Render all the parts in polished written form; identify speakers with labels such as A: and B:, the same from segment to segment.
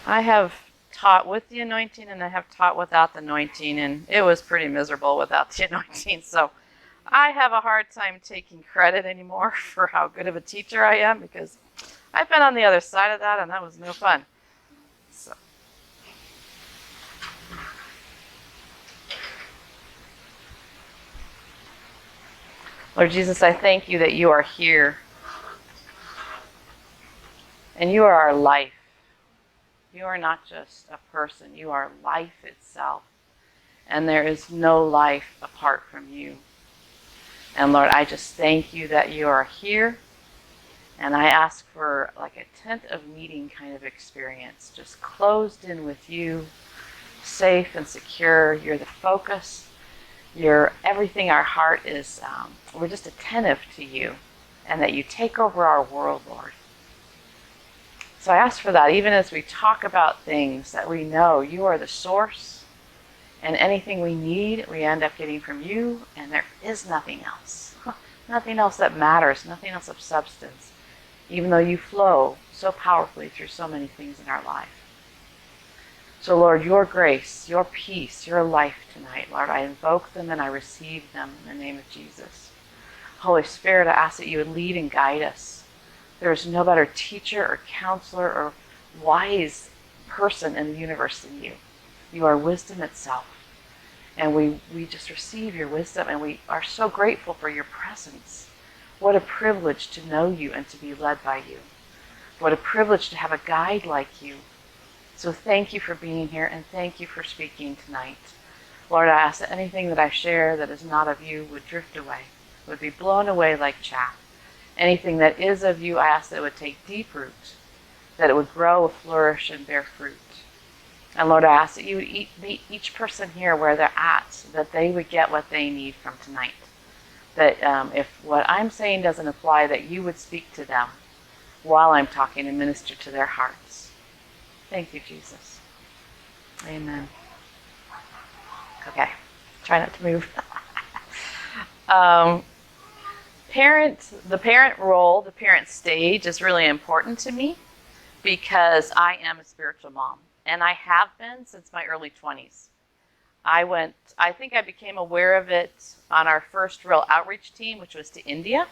A: I have taught with the anointing and I have taught without the anointing, and it was pretty miserable without the anointing. So I have a hard time taking credit anymore for how good of a teacher I am, because I've been on the other side of that and that was no fun. So, Lord Jesus, I thank you that you are here and you are our life. You are not just a person, you are life itself. And there is no life apart from you. And Lord, I just thank you that you are here. And I ask for like a tent of meeting kind of experience, just closed in with you, safe and secure. You're the focus. You're everything our heart is. We're just attentive to you, and that you take over our world, Lord. So I ask for that, even as we talk about things that we know you are the source, and anything we need, we end up getting from you, and there is nothing else. Nothing else that matters, nothing else of substance, even though you flow so powerfully through so many things in our life. So Lord, your grace, your peace, your life tonight, Lord, I invoke them and I receive them in the name of Jesus. Holy Spirit, I ask that you would lead and guide us. There is no better teacher or counselor or wise person in the universe than you. You are wisdom itself. And we just receive your wisdom, and we are so grateful for your presence. What a privilege to know you and to be led by you. What a privilege to have a guide like you. So thank you for being here, and thank you for speaking tonight. Lord, I ask that anything that I share that is not of you would drift away, would be blown away like chaff. Anything that is of you, I ask that it would take deep root, that it would grow, flourish, and bear fruit. And Lord, I ask that you would meet each person here where they're at, that they would get what they need from tonight. That if what I'm saying doesn't apply, that you would speak to them while I'm talking and minister to their hearts. Thank you, Jesus. Amen. Okay, try not to move. The parent role, the parent stage is really important to me because I am a spiritual mom, and I have been since my early 20s. I think I became aware of it on our first real outreach team, which was to India,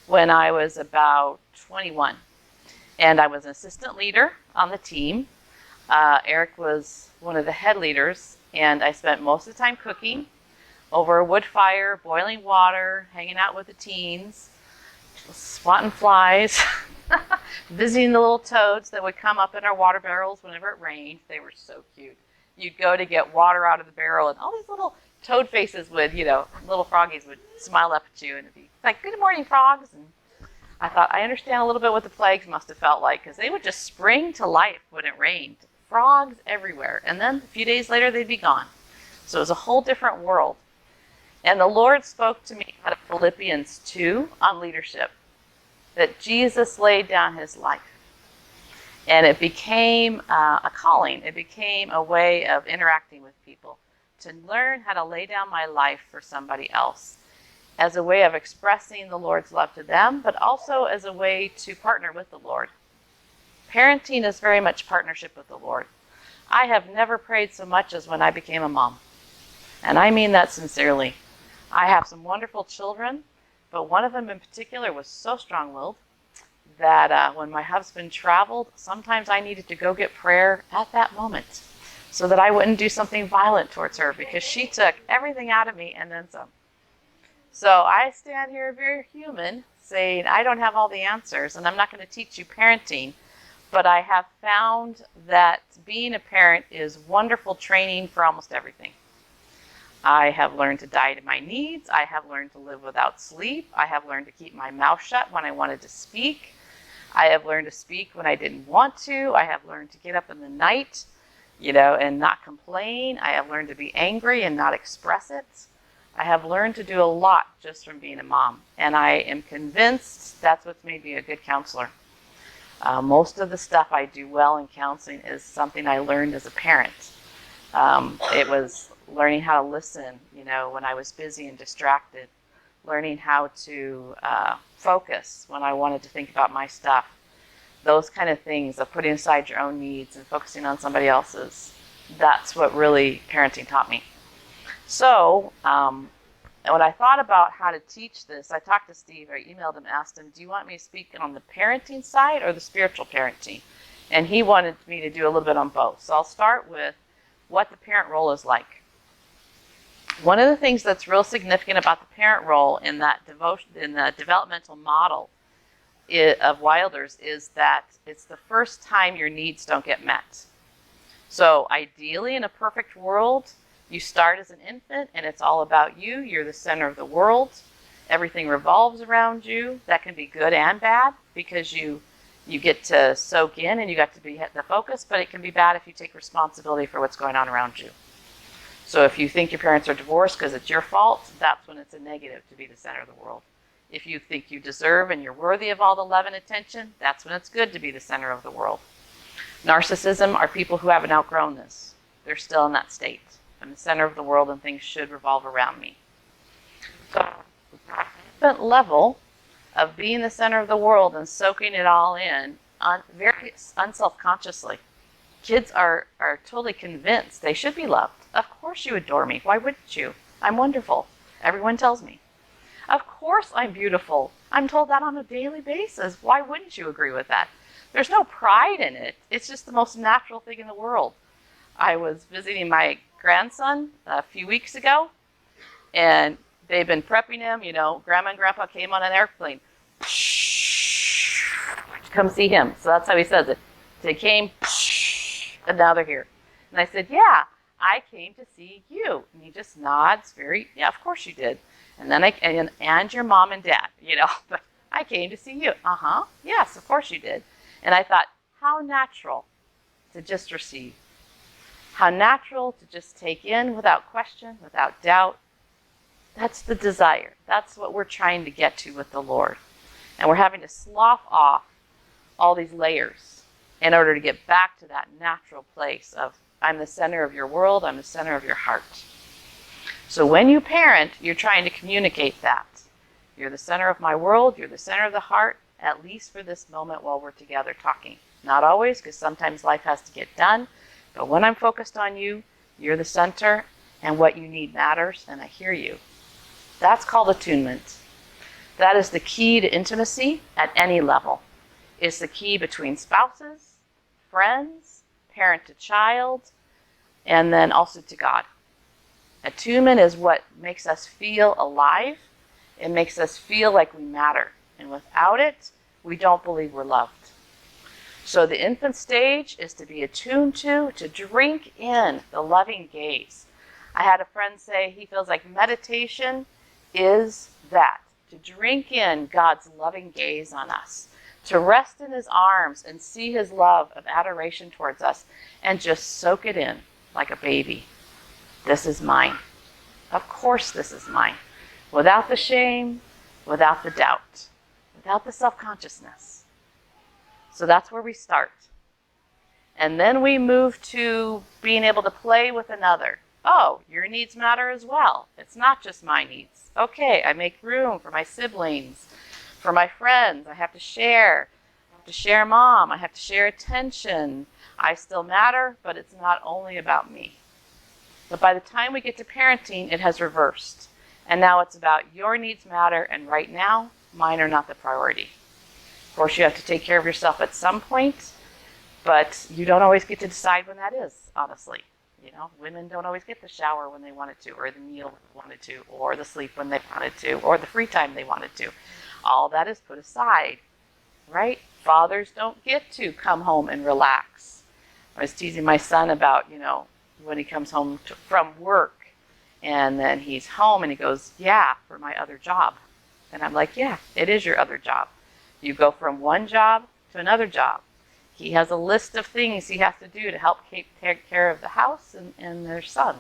A: when I was about 21. And I was an assistant leader on the team. Eric was one of the head leaders, and I spent most of the time cooking over a wood fire, boiling water, hanging out with the teens, swatting flies, visiting the little toads that would come up in our water barrels whenever it rained. They were so cute. You'd go to get water out of the barrel, and all these little toad faces would, little froggies would smile up at you, and it'd be like, "Good morning, frogs." And I thought, I understand a little bit what the plagues must have felt like, because they would just spring to life when it rained. Frogs everywhere. And then a few days later, they'd be gone. So it was a whole different world. And the Lord spoke to me out of Philippians 2 on leadership, that Jesus laid down his life. And it became a calling. It became a way of interacting with people, to learn how to lay down my life for somebody else, as a way of expressing the Lord's love to them, but also as a way to partner with the Lord. Parenting is very much partnership with the Lord. I have never prayed so much as when I became a mom. And I mean that sincerely. I have some wonderful children, but one of them in particular was so strong-willed that when my husband traveled, sometimes I needed to go get prayer at that moment so that I wouldn't do something violent towards her, because she took everything out of me and then some. So I stand here very human, saying I don't have all the answers, and I'm not going to teach you parenting, but I have found that being a parent is wonderful training for almost everything. I have learned to die to my needs. I have learned to live without sleep. I have learned to keep my mouth shut when I wanted to speak. I have learned to speak when I didn't want to. I have learned to get up in the night, and not complain. I have learned to be angry and not express it. I have learned to do a lot just from being a mom, and I am convinced that's what's made me a good counselor. Most of the stuff I do well in counseling is something I learned as a parent. It was learning how to listen, when I was busy and distracted, learning how to focus when I wanted to think about my stuff, those kind of things of putting aside your own needs and focusing on somebody else's. That's what really parenting taught me. So when I thought about how to teach this, I talked to Steve. I emailed him, asked him, do you want me to speak on the parenting side or the spiritual parenting? And he wanted me to do a little bit on both. So I'll start with what the parent role is like. One of the things that's real significant about the parent role in that in the developmental model of Wilder's is that it's the first time your needs don't get met. So ideally, in a perfect world, you start as an infant and it's all about you. You're the center of the world. Everything revolves around you. That can be good and bad because you get to soak in and you got to be the focus, but it can be bad if you take responsibility for what's going on around you. So if you think your parents are divorced because it's your fault, that's when it's a negative to be the center of the world. If you think you deserve and you're worthy of all the love and attention, that's when it's good to be the center of the world. Narcissism are people who haven't outgrown this. They're still in that state. I'm the center of the world and things should revolve around me. So, infant level of being the center of the world and soaking it all in very unselfconsciously. Kids are totally convinced they should be loved. Of course you adore me. Why wouldn't you? I'm wonderful. Everyone tells me. Of course I'm beautiful. I'm told that on a daily basis. Why wouldn't you agree with that? There's no pride in it. It's just the most natural thing in the world. I was visiting my grandson a few weeks ago, and they've been prepping him. You know, Grandma and Grandpa came on an airplane. Come see him. So that's how he says it. They came, and now they're here. And I said, yeah, I came to see you. And he just nods yeah, of course you did. And then and your mom and dad, you know, but I came to see you. Yes, of course you did. And I thought, how natural to just receive. How natural to just take in without question, without doubt. That's the desire. That's what we're trying to get to with the Lord. And we're having to slough off all these layers in order to get back to that natural place of, I'm the center of your world, I'm the center of your heart. So when you parent, you're trying to communicate that. You're the center of my world, you're the center of the heart, at least for this moment while we're together talking. Not always, because sometimes life has to get done. But when I'm focused on you, you're the center, and what you need matters, and I hear you. That's called attunement. That is the key to intimacy at any level. It's the key between spouses, friends, parent to child, and then also to God. Attunement is what makes us feel alive. It makes us feel like we matter. And without it, we don't believe we're loved. So the infant stage is to be attuned to drink in the loving gaze. I had a friend say he feels like meditation is that, to drink in God's loving gaze on us, to rest in his arms and see his love of adoration towards us and just soak it in like a baby. This is mine. Of course this is mine. Without the shame, without the doubt, without the self-consciousness. So that's where we start. And then we move to being able to play with another. Oh, your needs matter as well. It's not just my needs. Okay, I make room for my siblings, for my friends. I have to share. I have to share mom. I have to share attention. I still matter, but it's not only about me. But by the time we get to parenting, it has reversed. And now it's about your needs matter, and right now, mine are not the priority. Of course, you have to take care of yourself at some point, but you don't always get to decide when that is, honestly. You know, women don't always get the shower when they wanted to, or the meal when they wanted to, or the sleep when they wanted to, or the free time they wanted to. All that is put aside, right? Fathers don't get to come home and relax. I was teasing my son about, when he comes home from work, and then he's home and he goes, yeah, for my other job. And I'm like, yeah, it is your other job. You go from one job to another job. He has a list of things he has to do to help take care of the house and their son.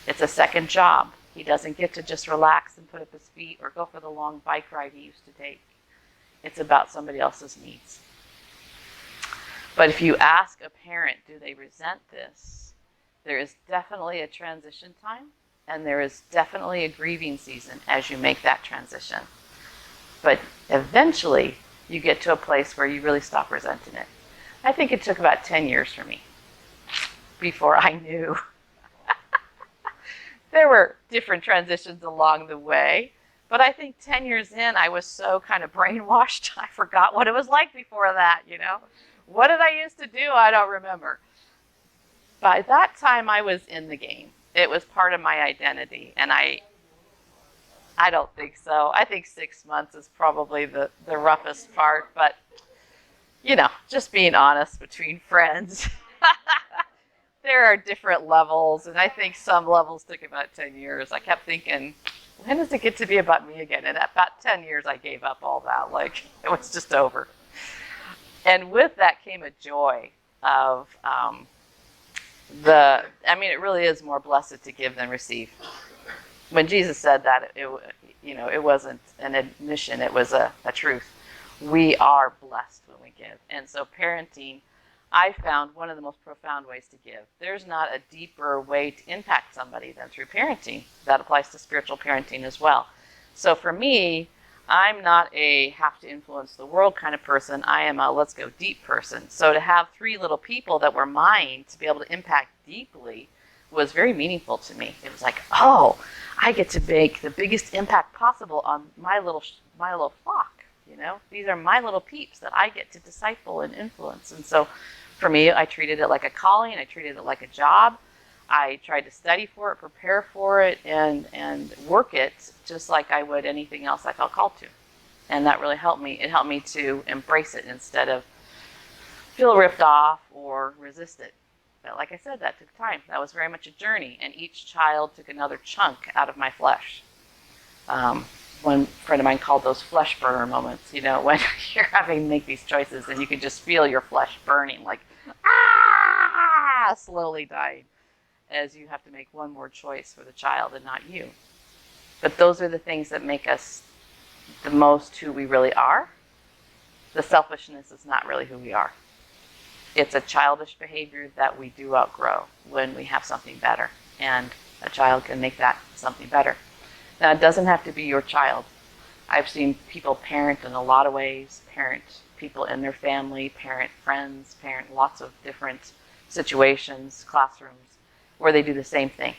A: It's a second job. He doesn't get to just relax and put up his feet or go for the long bike ride he used to take. It's about somebody else's needs. But if you ask a parent, do they resent this? There is definitely a transition time, and there is definitely a grieving season as you make that transition. But eventually, you get to a place where you really stop resenting it. I think it took about 10 years for me before I knew. There were different transitions along the way, but I think 10 years in, I was so kind of brainwashed, I forgot what it was like before that, you know? What did I used to do? I don't remember. By that time, I was in the game. It was part of my identity, and I don't think so. I think 6 months is probably the roughest part, but, you know, just being honest between friends. There are different levels, and I think some levels took about 10 years. I kept thinking, when does it get to be about me again? And at about 10 years, I gave up all that. Like, it was just over. And with that came a joy of it really is more blessed to give than receive. When Jesus said that, it wasn't an admission, it was a truth. We are blessed when we give. And so parenting, I found one of the most profound ways to give. There's not a deeper way to impact somebody than through parenting. That applies to spiritual parenting as well. So for me, I'm not a have to influence the world kind of person. I am a let's go deep person. So to have 3 little people that were mine to be able to impact deeply was very meaningful to me. It was like, oh, I get to make the biggest impact possible on my little flock. You know, these are my little peeps that I get to disciple and influence. And so for me, I treated it like a calling. I treated it like a job. I tried to study for it, prepare for it, and work it just like I would anything else I felt called to. And that really helped me. It helped me to embrace it instead of feel ripped off or resist it. But like I said, that took time. That was very much a journey, and each child took another chunk out of my flesh. One friend of mine called those flesh burner moments, you know, when you're having to make these choices and you can just feel your flesh burning, like, slowly dying as you have to make one more choice for the child and not you. But those are the things that make us the most who we really are. The selfishness is not really who we are. It's a childish behavior that we do outgrow when we have something better, and a child can make that something better. Now, it doesn't have to be your child. I've seen people parent in a lot of ways, parent people in their family, parent friends, parent lots of different situations, classrooms, where they do the same thing.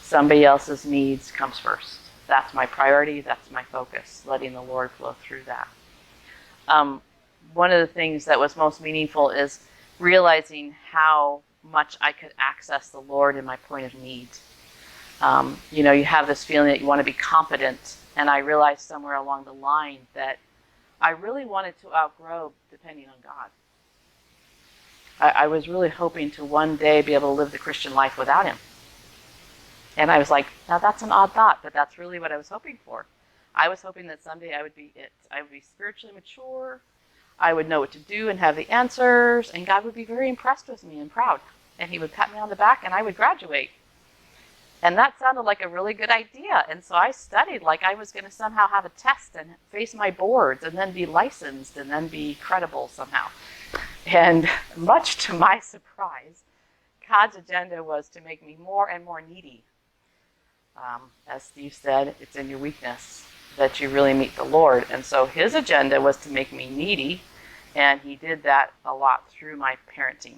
A: Somebody else's needs comes first. That's my priority, that's my focus, letting the Lord flow through that. One of the things that was most meaningful is realizing how much I could access the Lord in my point of need. You have this feeling that you want to be competent, and I realized somewhere along the line that I really wanted to outgrow depending on God. I was really hoping to one day be able to live the Christian life without Him. And I was like, now that's an odd thought, but that's really what I was hoping for. I was hoping that someday I would be it. I would be spiritually mature. I would know what to do and have the answers, and God would be very impressed with me and proud. And He would pat me on the back, and I would graduate. And that sounded like a really good idea. And so I studied like I was going to somehow have a test and face my boards and then be licensed and then be credible somehow. And much to my surprise, God's agenda was to make me more and more needy. As Steve said, it's in your weakness that you really meet the Lord. And so His agenda was to make me needy, and He did that a lot through my parenting.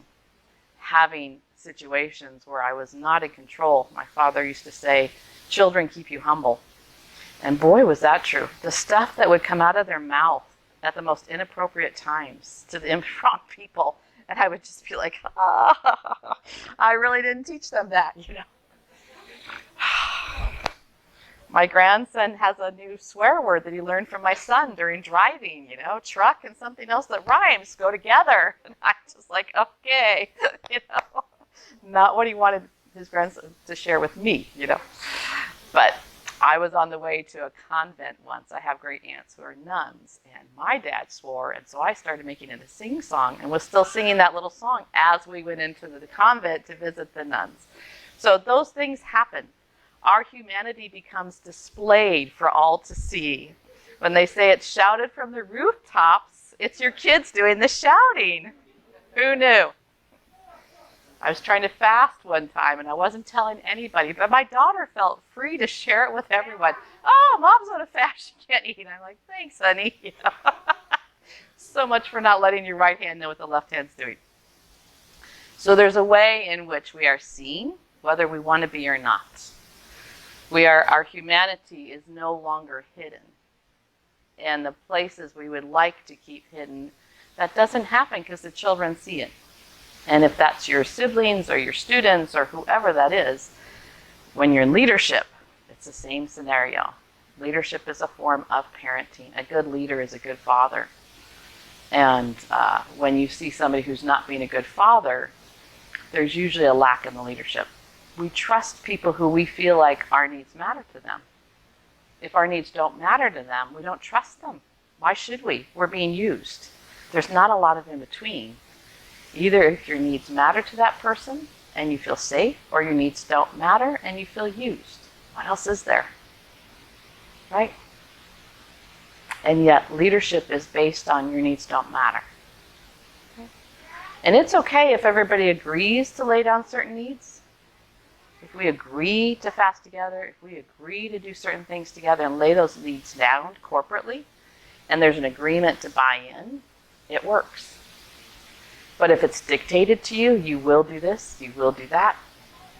A: Having situations where I was not in control. My father used to say, children keep you humble. And boy, was that true. The stuff that would come out of their mouth at the most inappropriate times to the wrong people. And I would just be like, I really didn't teach them that, My grandson has a new swear word that he learned from my son during driving, truck and something else that rhymes go together. And I'm just like, okay, not what he wanted his grandson to share with me, But I was on the way to a convent once. I have great aunts who are nuns, and my dad swore, and so I started making it a sing-song and was still singing that little song as we went into the convent to visit the nuns. So those things happen. Our humanity becomes displayed for all to see. When they say it's shouted from the rooftops, it's your kids doing the shouting. Who knew? I was trying to fast one time, and I wasn't telling anybody, but my daughter felt free to share it with everyone. Oh, Mom's on a fast, she can't eat. I'm like, thanks, honey. So much for not letting your right hand know what the left hand's doing. So there's a way in which we are seen, whether we want to be or not. Our humanity is no longer hidden. And the places we would like to keep hidden, that doesn't happen because the children see it. And if that's your siblings or your students or whoever that is, when you're in leadership, it's the same scenario. Leadership is a form of parenting. A good leader is a good father. And when you see somebody who's not being a good father, there's usually a lack in the leadership. We trust people who we feel like our needs matter to them. If our needs don't matter to them, we don't trust them. Why should we? We're being used. There's not a lot of in between. Either if your needs matter to that person and you feel safe, or your needs don't matter and you feel used. What else is there? Right? And yet leadership is based on your needs don't matter. And it's okay if everybody agrees to lay down certain needs. If we agree to fast together, if we agree to do certain things together and lay those needs down corporately, and there's an agreement to buy in, it works. But if it's dictated to you, you will do this, you will do that,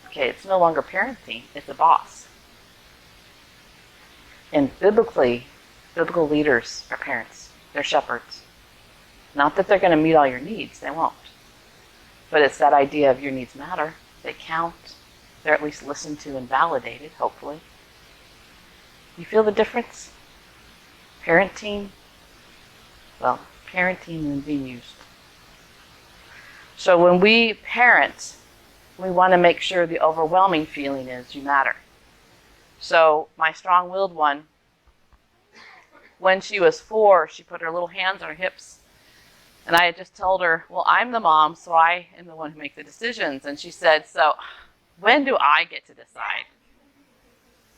A: okay, it's no longer parenting, it's a boss. And biblical leaders are parents. They're shepherds. Not that they're going to meet all your needs, they won't. But it's that idea of your needs matter, they count, they're at least listened to and validated, hopefully. You feel the difference? Parenting, parenting and being used. So when we parent, we want to make sure the overwhelming feeling is you matter. So my strong-willed one, when she was 4, she put her little hands on her hips. And I had just told her, well, I'm the mom, so I am the one who makes the decisions. And she said, so when do I get to decide?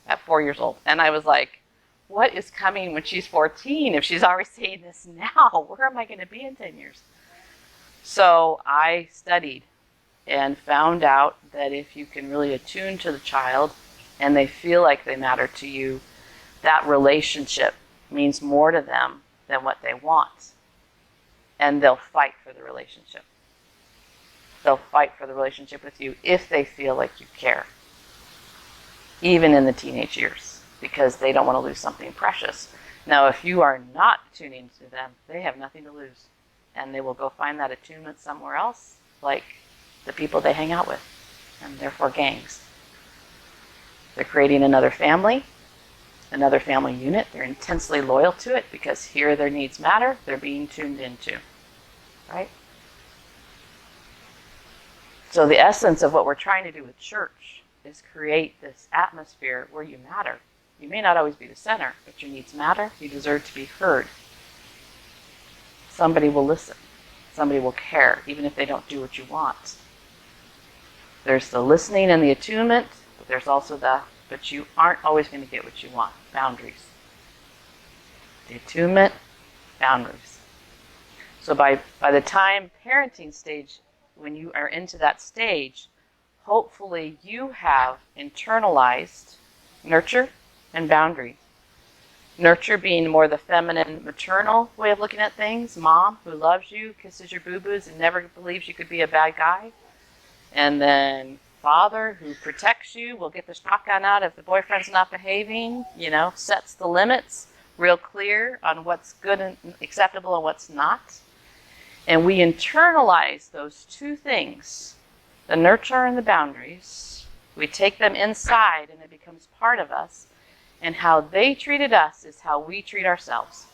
A: At 4 years old. And I was like, what is coming when she's 14? If she's already saying this now, where am I going to be in 10 years? So I studied and found out that if you can really attune to the child and they feel like they matter to you, that relationship means more to them than what they want. And they'll fight for the relationship. They'll fight for the relationship with you if they feel like you care. Even in the teenage years, because they don't want to lose something precious. Now, if you are not tuning to them, they have nothing to lose. And they will go find that attunement somewhere else, like the people they hang out with, and therefore gangs. They're creating another family unit. They're intensely loyal to it because here their needs matter. They're being tuned into. Right? So the essence of what we're trying to do with church is create this atmosphere where you matter. You may not always be the center, but your needs matter. You deserve to be heard. Somebody will listen. Somebody will care, even if they don't do what you want. There's the listening and the attunement, but there's also but you aren't always going to get what you want. Boundaries. The attunement, boundaries. So by the time parenting stage, when you are into that stage, hopefully you have internalized nurture and boundary. Nurture being more the feminine, maternal way of looking at things. Mom who loves you, kisses your boo-boos, and never believes you could be a bad guy. And then father who protects you, will get the shotgun out if the boyfriend's not behaving, sets the limits, real clear on what's good and acceptable and what's not. And we internalize those two things, the nurture and the boundaries. We take them inside and it becomes part of us. And how they treated us is how we treat ourselves.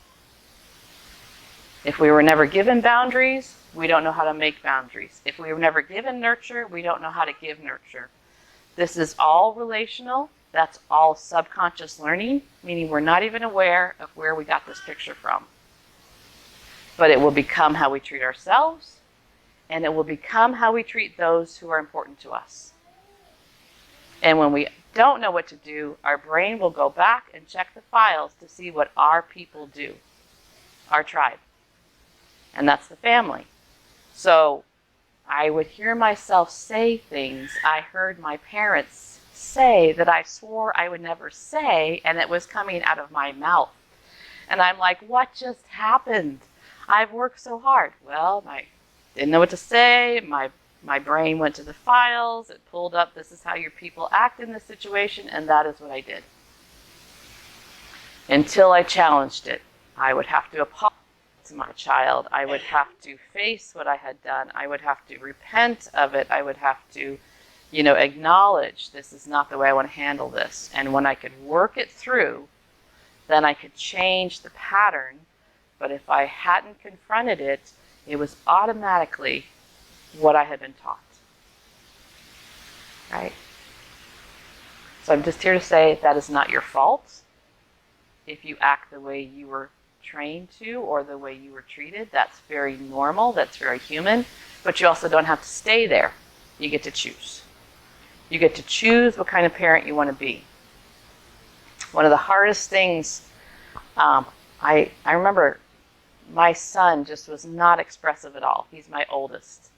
A: If we were never given boundaries, we don't know how to make boundaries. If we were never given nurture, we don't know how to give nurture. This is all relational. That's all subconscious learning, meaning we're not even aware of where we got this picture from. But it will become how we treat ourselves, and it will become how we treat those who are important to us. And when we don't know what to do, our brain will go back and check the files to see what our people do, our tribe. And that's the family. So I would hear myself say things I heard my parents say that I swore I would never say, and it was coming out of my mouth. And I'm like, what just happened? I've worked so hard. Well, I didn't know what to say. My brain went to the files. It pulled up, this is how your people act in this situation, and that is what I did. Until I challenged it, I would have to apologize to my child. I would have to face what I had done. I would have to repent of it. I would have to, acknowledge this is not the way I want to handle this. And when I could work it through, then I could change the pattern. But if I hadn't confronted it, it was automatically what I had been taught. Right? So I'm just here to say that is not your fault. If you act the way you were trained to or the way you were treated, that's very normal, that's very human, but you also don't have to stay there. You get to choose. You get to choose what kind of parent you want to be. One of the hardest things, I remember my son just was not expressive at all. He's my oldest.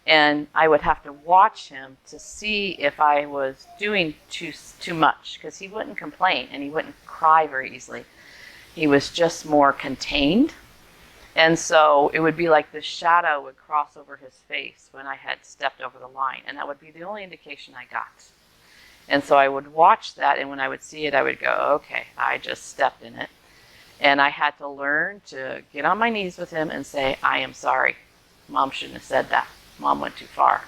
A: And I would have to watch him to see if I was doing too much, because he wouldn't complain and he wouldn't cry very easily. He was just more contained. And so it would be like the shadow would cross over his face when I had stepped over the line. And that would be the only indication I got. And so I would watch that, and when I would see it, I would go, okay, I just stepped in it. And I had to learn to get on my knees with him and say, I am sorry. Mom shouldn't have said that. Mom went too far,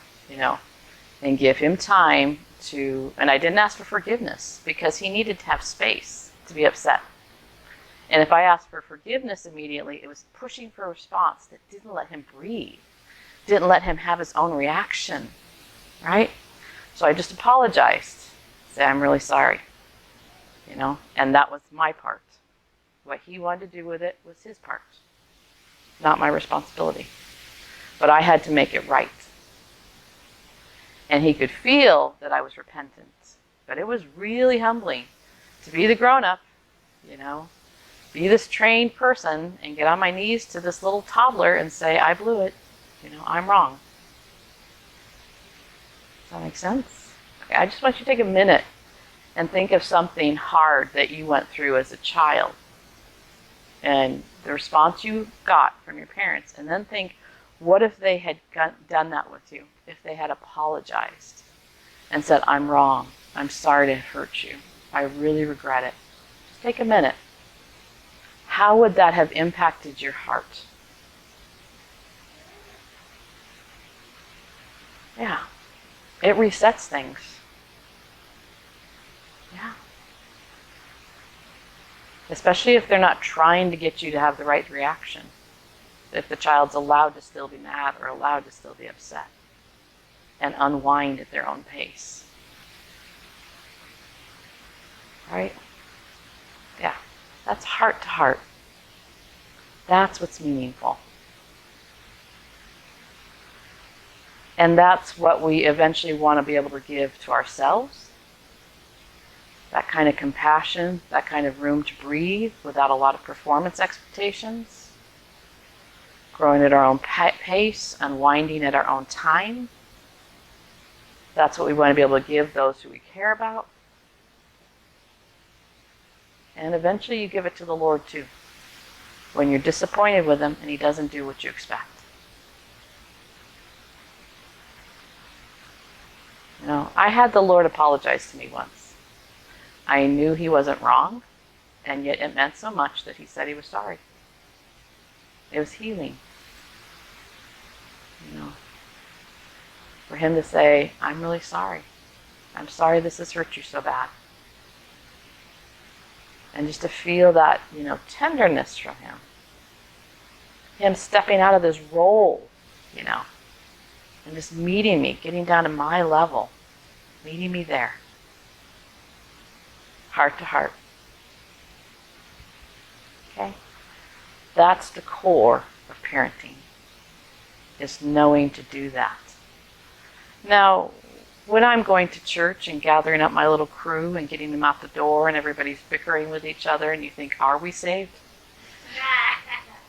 A: and give him time to, and I didn't ask for forgiveness because he needed to have space to be upset. And if I asked for forgiveness immediately, it was pushing for a response that didn't let him breathe, didn't let him have his own reaction, right? So I just apologized, say, I'm really sorry, and that was my part. What he wanted to do with it was his part, not my responsibility. But I had to make it right. And he could feel that I was repentant. But it was really humbling to be the grown-up, be this trained person and get on my knees to this little toddler and say, I blew it, I'm wrong. Does that make sense? Okay, I just want you to take a minute and think of something hard that you went through as a child and the response you got from your parents, and then think, what if they had done that with you? If they had apologized and said, I'm wrong. I'm sorry to hurt you. I really regret it. Just take a minute. How would that have impacted your heart? Yeah. It resets things. Yeah. Especially if they're not trying to get you to have the right reaction. If the child's allowed to still be mad or allowed to still be upset and unwind at their own pace. Right? Yeah. That's heart to heart. That's what's meaningful. And that's what we eventually want to be able to give to ourselves. That kind of compassion, that kind of room to breathe without a lot of performance expectations. Growing at our own pace, unwinding at our own time. That's what we want to be able to give those who we care about. And eventually you give it to the Lord too. When you're disappointed with him and he doesn't do what you expect. I had the Lord apologize to me once. I knew he wasn't wrong, and yet it meant so much that he said he was sorry. It was healing. For him to say, I'm really sorry. I'm sorry this has hurt you so bad. And just to feel that, tenderness from him. Him stepping out of this role, and just meeting me, getting down to my level, meeting me there. Heart to heart. Okay? That's the core of parenting, is knowing to do that. Now, when I'm going to church and gathering up my little crew and getting them out the door and everybody's bickering with each other and you think, are we saved?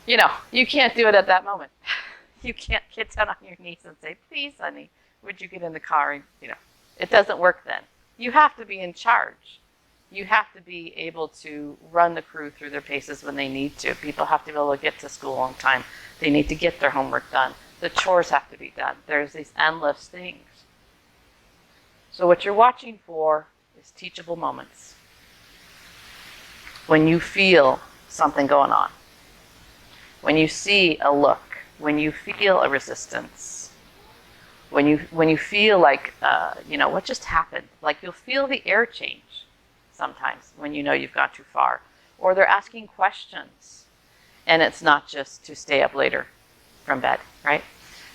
A: You can't do it at that moment. You can't get down on your knees and say, please, honey, would you get in the car? It doesn't work then. You have to be in charge. You have to be able to run the crew through their paces when they need to. People have to be able to get to school on time. They need to get their homework done. The chores have to be done. There's these endless things. So what you're watching for is teachable moments. When you feel something going on, when you see a look, when you feel a resistance, when you feel like, what just happened? Like you'll feel the air change sometimes when you know you've gone too far. Or they're asking questions, and it's not just to stay up later from bed, right?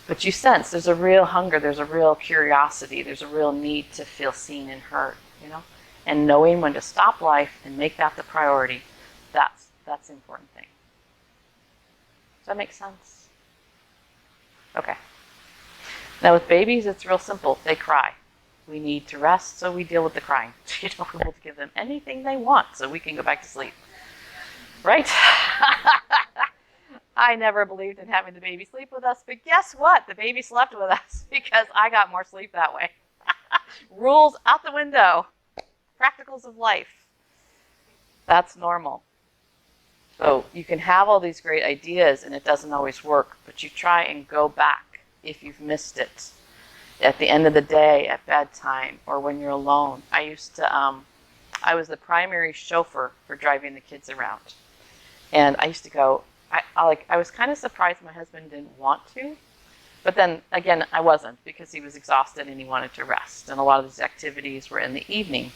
A: But you sense there's a real hunger, there's a real curiosity, there's a real need to feel seen and heard, And knowing when to stop life and make that the priority, that's the important thing. Does that make sense? Okay. Now with babies, it's real simple. They cry. We need to rest, so we deal with the crying. We will give them anything they want so we can go back to sleep. Right? I never believed in having the baby sleep with us, but guess what? The baby slept with us because I got more sleep that way. Rules out the window. Practicals of life. That's normal. So you can have all these great ideas and it doesn't always work, but you try and go back if you've missed it. At the end of the day, at bedtime, or when you're alone. I was the primary chauffeur for driving the kids around. And I used to go, I was kind of surprised my husband didn't want to. But then, again, I wasn't because he was exhausted and he wanted to rest. And a lot of these activities were in the evening.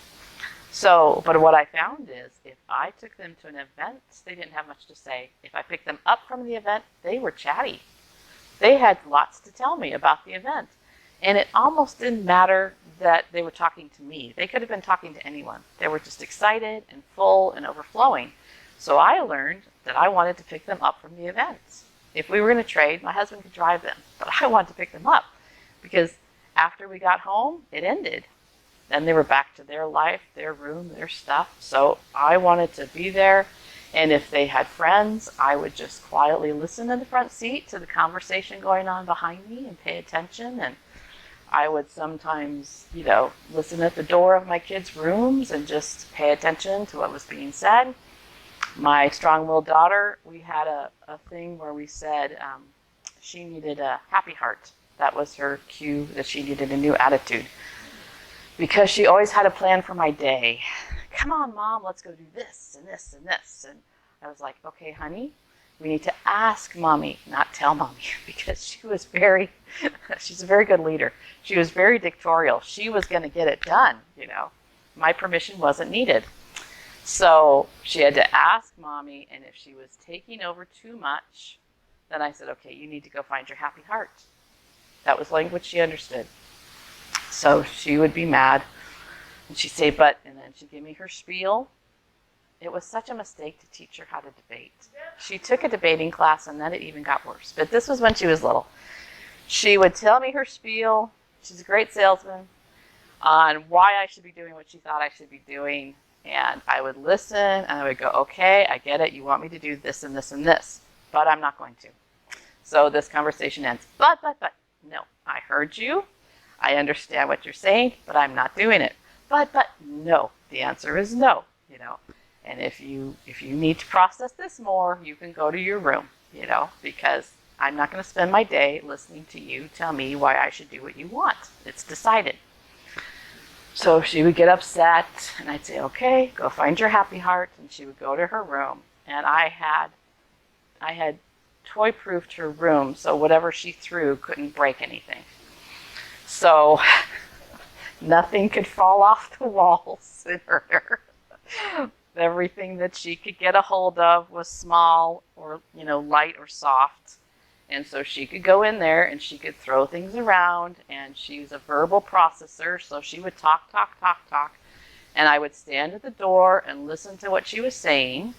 A: So, but what I found is if I took them to an event, they didn't have much to say. If I picked them up from the event, they were chatty. They had lots to tell me about the event. And it almost didn't matter that they were talking to me. They could have been talking to anyone. They were just excited and full and overflowing. So I learned that I wanted to pick them up from the events. If we were going to trade, my husband could drive them, but I wanted to pick them up because after we got home, it ended. Then they were back to their life, their room, their stuff. So I wanted to be there. And if they had friends, I would just quietly listen in the front seat to the conversation going on behind me and pay attention. And I would sometimes, listen at the door of my kids' rooms and just pay attention to what was being said. My strong-willed daughter, we had a thing where we said she needed a happy heart. That was her cue that she needed a new attitude. Because she always had a plan for my day. Come on, Mom, let's go do this and this and this. And I was like, okay, honey, we need to ask Mommy, not tell Mommy, because she's a very good leader. She was very dictatorial. She was going to get it done, My permission wasn't needed. So she had to ask Mommy, and if she was taking over too much, then I said, okay, you need to go find your happy heart. That was language she understood. So she would be mad, and she'd say, and then she'd give me her spiel. It was such a mistake to teach her how to debate. She took a debating class, and then it even got worse. But this was when she was little. She would tell me her spiel. She's a great salesman on why I should be doing what she thought I should be doing. And I would listen, and I would go, okay, I get it. You want me to do this and this and this, but I'm not going to. So this conversation ends. But, no, I heard you. I understand what you're saying, but I'm not doing it. But, no. The answer is no, And if you need to process this more, you can go to your room, because I'm not going to spend my day listening to you tell me why I should do what you want. It's decided. So she would get upset, and I'd say, okay, go find your happy heart, and she would go to her room. And I had toy-proofed her room, so whatever she threw couldn't break anything. So nothing could fall off the walls in her. Everything that she could get a hold of was small or, light or soft. And so she could go in there and she could throw things around, and she's a verbal processor, so she would talk. And I would stand at the door and listen to what she was saying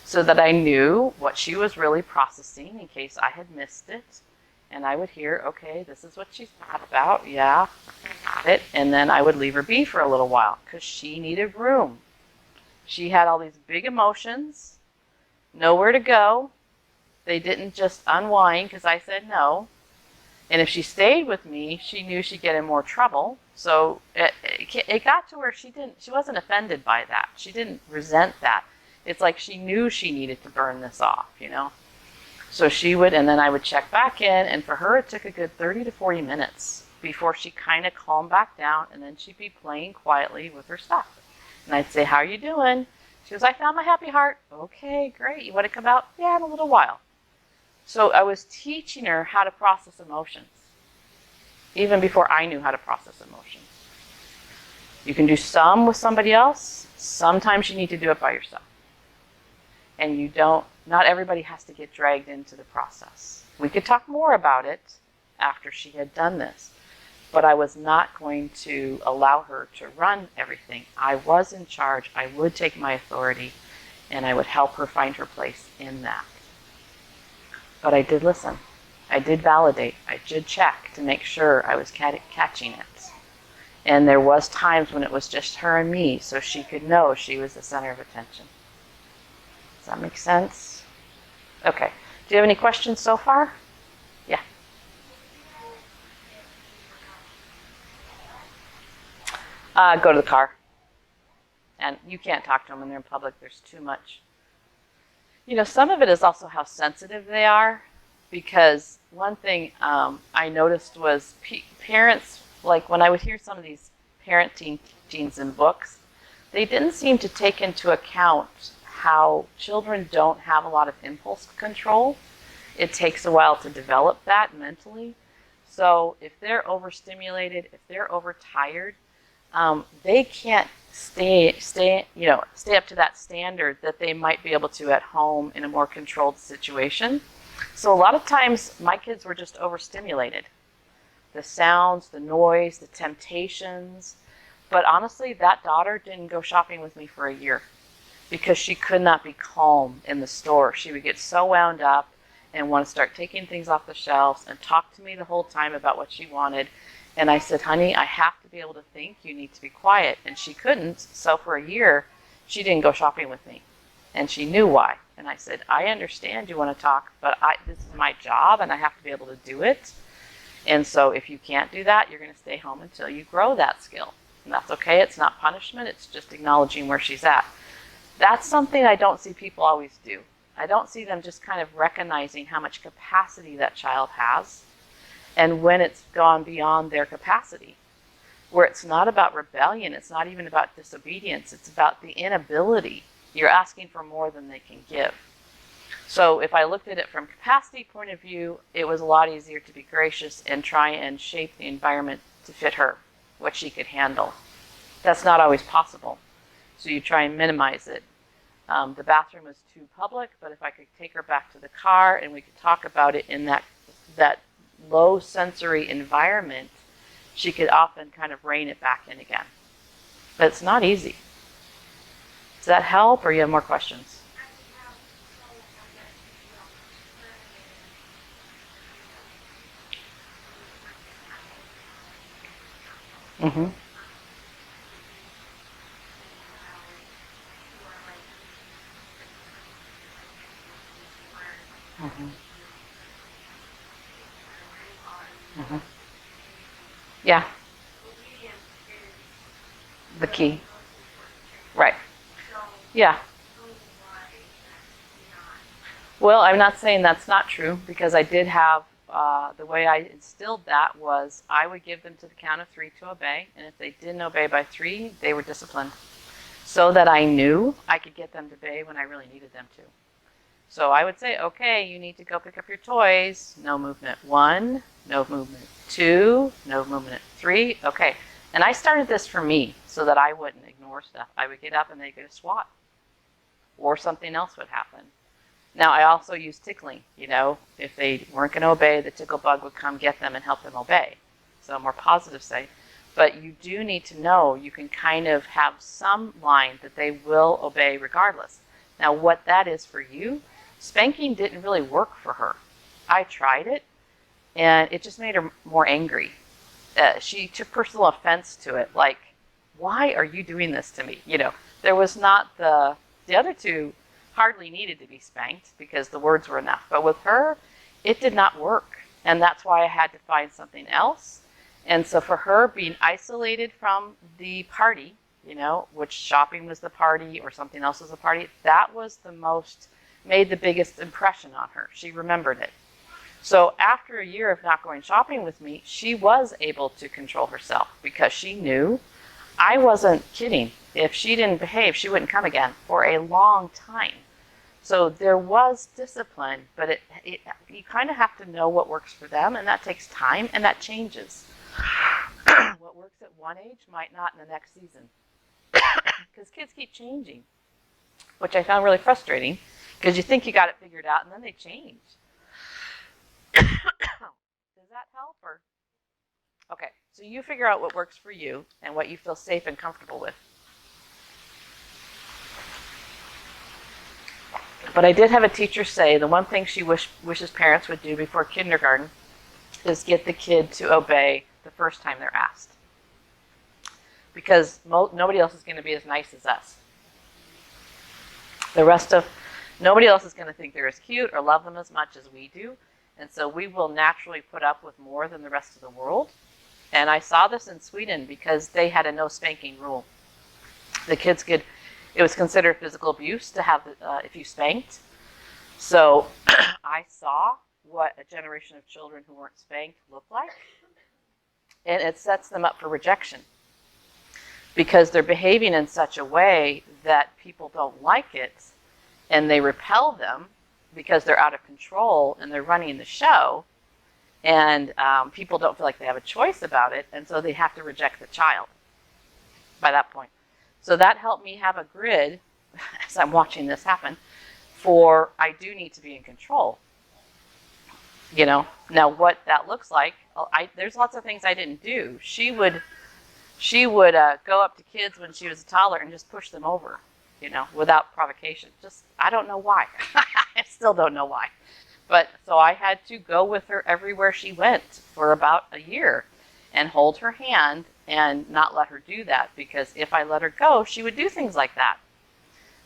A: so that I knew what she was really processing in case I had missed it. And I would hear, okay, this is what she's thought about. Yeah, got it. And then I would leave her be for a little while because she needed room. She had all these big emotions, nowhere to go. They didn't just unwind because I said no. And if she stayed with me, she knew she'd get in more trouble. So it got to where she wasn't offended by that. She didn't resent that. It's like she knew she needed to burn this off, you know? So she would, and then I would check back in, and for her it took a good 30 to 40 minutes before she kind of calmed back down, and then she'd be playing quietly with her stuff. And I'd say, how are you doing? She goes, I found my happy heart. Okay, great. You want to come out? Yeah, in a little while. So I was teaching her how to process emotions, even before I knew how to process emotions. You can do some with somebody else. Sometimes you need to do it by yourself. And not everybody has to get dragged into the process. We could talk more about it after she had done this, but I was not going to allow her to run everything. I was in charge. I would take my authority, and I would help her find her place in that. But I did listen. I did validate. I did check to make sure I was catching it. And there was times when it was just her and me, so she could know she was the center of attention. Does that make sense? Okay. Do you have any questions so far? Yeah. Go to the car. And you can't talk to them when they're in public. There's too much. You know, some of it is also how sensitive they are, because one thing I noticed was parents, like when I would hear some of these parenting teachings in books, they didn't seem to take into account how children don't have a lot of impulse control. It takes a while to develop that mentally. So if they're overstimulated, if they're overtired, they can't stay up to that standard that they might be able to at home in a more controlled situation. So a lot of times my kids were just overstimulated. The sounds, the noise, the temptations. But honestly, that daughter didn't go shopping with me for a year because she could not be calm in the store. She would get so wound up and want to start taking things off the shelves and talk to me the whole time about what she wanted. And I said, honey, I have to be able to think. You need to be quiet. And she couldn't. So for a year, she didn't go shopping with me. And she knew why. And I said, I understand you want to talk, but this is my job and I have to be able to do it. And so if you can't do that, you're going to stay home until you grow that skill. And that's okay. It's not punishment. It's just acknowledging where she's at. That's something I don't see people always do. I don't see them just kind of recognizing how much capacity that child has and when it's gone beyond their capacity, where it's not about rebellion. It's not even about disobedience. It's about the inability. You're asking for more than they can give. So if I looked at it from capacity point of view, it was a lot easier to be gracious and try and shape the environment to fit her, what she could handle. That's not always possible. So you try and minimize it. The bathroom was too public, but if I could take her back to the car and we could talk about it in that low sensory environment, she could often kind of rein it back in again. But it's not easy. Does that help, or you have more questions? Mm-hmm. Mm-hmm. Mm-hmm. Yeah. The key. Right. Yeah. Well, I'm not saying that's not true, because I did have, the way I instilled that was I would give them to the count of 3 to obey, and if they didn't obey by 3, they were disciplined, so that I knew I could get them to obey when I really needed them to. So I would say, okay, you need to go pick up your toys. No movement 1, no movement 2, no movement 3. Okay. And I started this for me so that I wouldn't ignore stuff. I would get up and they'd get a swat, or something else would happen. Now, I also use tickling. If they weren't going to obey, the tickle bug would come get them and help them obey. So more positive say. But you do need to know you can kind of have some line that they will obey regardless. Now, what that is for you, spanking didn't really work for her. I tried it, and it just made her more angry. She took personal offense to it, like, why are you doing this to me? There was not the other two hardly needed to be spanked because the words were enough. But with her, it did not work. And that's why I had to find something else. And so for her, being isolated from the party, which shopping was the party or something else was the party, that was made the biggest impression on her. She remembered it. So after a year of not going shopping with me, she was able to control herself because she knew I wasn't kidding. If she didn't behave, she wouldn't come again for a long time. So there was discipline, but you kind of have to know what works for them, and that takes time, and that changes. What works at one age might not in the next season, because kids keep changing, which I found really frustrating, because you think you got it figured out, and then they change. Does that help? Or okay, so you figure out what works for you and what you feel safe and comfortable with. But I did have a teacher say the one thing she wishes parents would do before kindergarten is get the kid to obey the first time they're asked. Because nobody else is going to be as nice as us. Nobody else is going to think they're as cute or love them as much as we do. And so we will naturally put up with more than the rest of the world. And I saw this in Sweden because they had a no spanking rule. The kids it was considered physical abuse to have if you spanked. So I saw what a generation of children who weren't spanked looked like. And it sets them up for rejection because they're behaving in such a way that people don't like it and they repel them because they're out of control and they're running the show, and people don't feel like they have a choice about it, and so they have to reject the child by that point. So that helped me have a grid as I'm watching this happen for I do need to be in control. Now what that looks like, there's lots of things I didn't do. She would go up to kids when she was a toddler and just push them over, without provocation. I don't know why. I still don't know why. But so I had to go with her everywhere she went for about a year and hold her hand and not let her do that, because if I let her go, she would do things like that.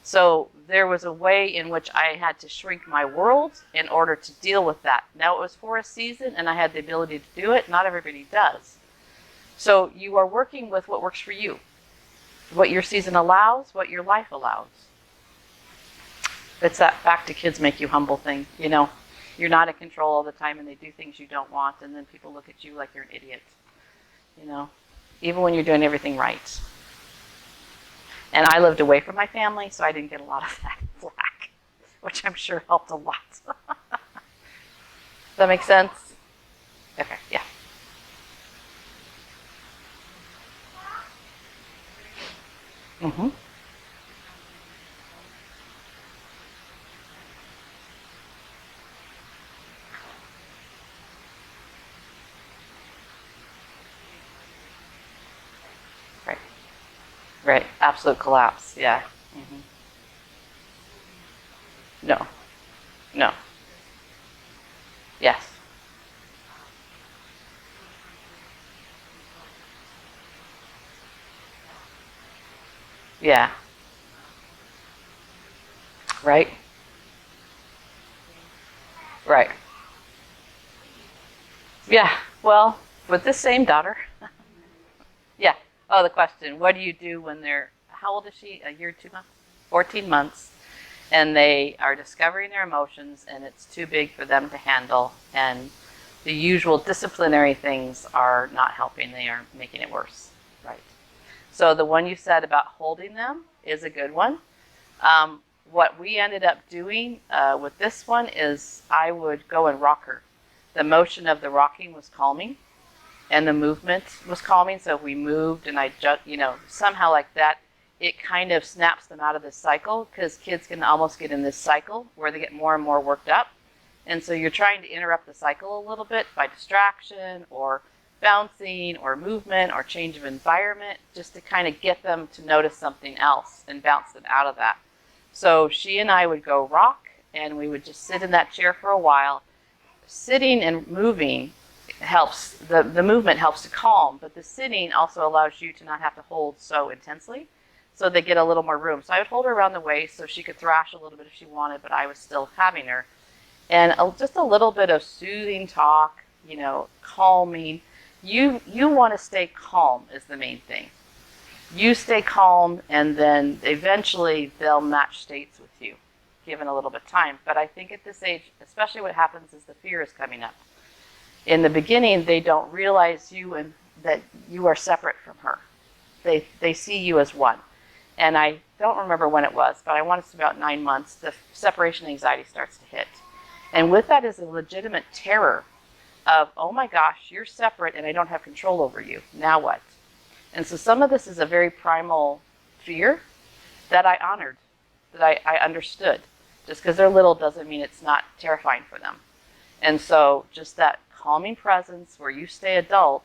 A: So there was a way in which I had to shrink my world in order to deal with that. Now it was for a season and I had the ability to do it. Not everybody does. So you are working with what works for you, what your season allows, what your life allows. It's that back to kids make you humble thing. You're not in control all the time and they do things you don't want, and then people look at you like you're an idiot. Even when you're doing everything right. And I lived away from my family, so I didn't get a lot of that flack, which I'm sure helped a lot. Does that make sense? Okay, yeah. Mm-hmm. Right. Absolute collapse. Yeah. Mm-hmm. No. No. Yes. Yeah. Right. Right. Yeah. Well, with this same daughter. Yeah. Oh, the question. What do you do when how old is she? A year, 2 months? 14 months. And they are discovering their emotions and it's too big for them to handle. And the usual disciplinary things are not helping. They are making it worse. Right. So the one you said about holding them is a good one. What we ended up doing with this one is I would go and rock her. The motion of the rocking was calming. And the movement was calming, so if we moved and I just, somehow like that, it kind of snaps them out of this cycle, because kids can almost get in this cycle where they get more and more worked up. And so you're trying to interrupt the cycle a little bit by distraction or bouncing or movement or change of environment, just to kind of get them to notice something else and bounce them out of that. So she and I would go rock, and we would just sit in that chair for a while. Sitting and moving helps, the movement helps to calm, but the sitting also allows you to not have to hold so intensely, so they get a little more room. So I would hold her around the waist so she could thrash a little bit if she wanted, but I was still having her. And just a little bit of soothing talk, calming. You want to stay calm is the main thing. You stay calm, and then eventually they'll match states with you, given a little bit of time. But I think at this age, especially what happens is the fear is coming up. In the beginning, they don't realize you and that you are separate from her. They see you as one. And I don't remember when it was, but I want it's about 9 months, the separation anxiety starts to hit. And with that is a legitimate terror of, oh my gosh, you're separate and I don't have control over you. Now what? And so some of this is a very primal fear that I honored, that I understood. Just because they're little doesn't mean it's not terrifying for them. And so just that calming presence where you stay adult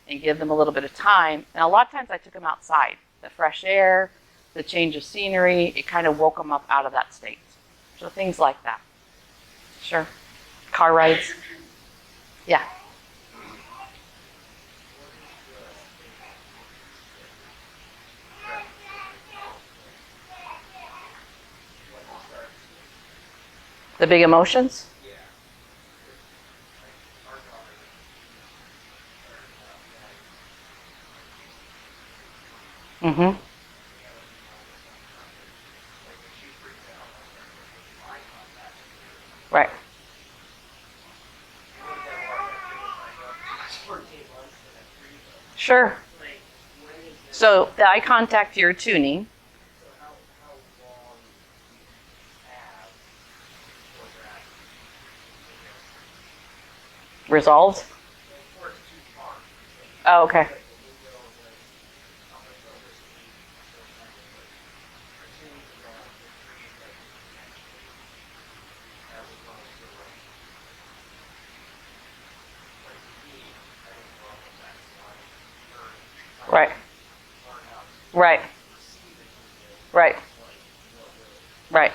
A: and give them a little bit of time. And a lot of times I took them outside. The fresh air, the change of scenery, it kind of woke them up out of that state. So things like that. Sure. Car rides. Yeah. The big emotions? Mm-hmm. Right. Sure. So the eye contact you're tuning. Resolved? Oh, okay. Right. Right. Right. Right.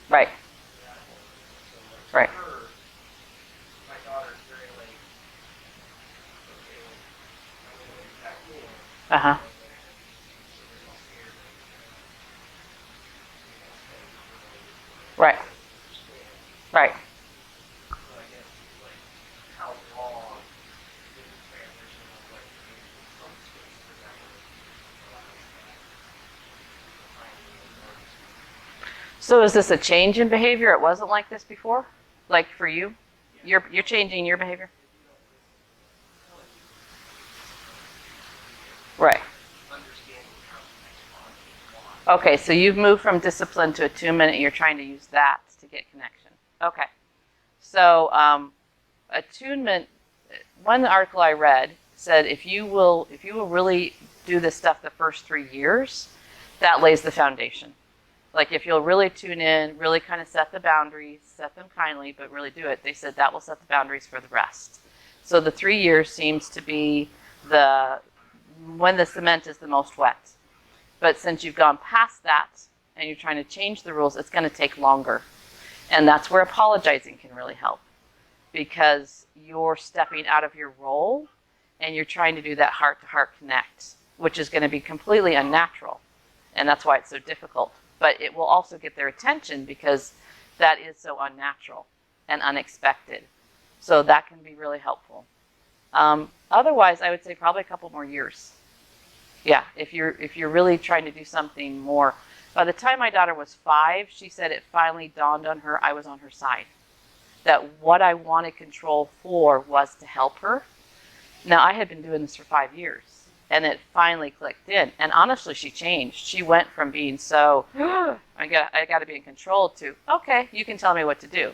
A: Right. Right. Uh-huh. Right. Right. So is this a change in behavior? It wasn't like this before? Like for you? You're changing your behavior? Right. Okay, so you've moved from discipline to attunement and you're trying to use that to get connection. Okay. So attunement, one article I read said if you will really do this stuff the first 3 years, that lays the foundation. Like if you'll really tune in, really kind of set the boundaries, set them kindly, but really do it, they said that will set the boundaries for the rest. So the 3 years seems to be when the cement is the most wet. But since you've gone past that and you're trying to change the rules, it's going to take longer. And that's where apologizing can really help, because you're stepping out of your role and you're trying to do that heart-to-heart connect, which is going to be completely unnatural. And that's why it's so difficult. But it will also get their attention because that is so unnatural and unexpected. So that can be really helpful. Otherwise, I would say probably a couple more years. Yeah, if you're really trying to do something more. By the time my daughter was 5, she said it finally dawned on her I was on her side. That what I wanted control for was to help her. Now, I had been doing this for 5 years, and it finally clicked in. And honestly, she changed. She went from being so, I got to be in control, to, okay, you can tell me what to do.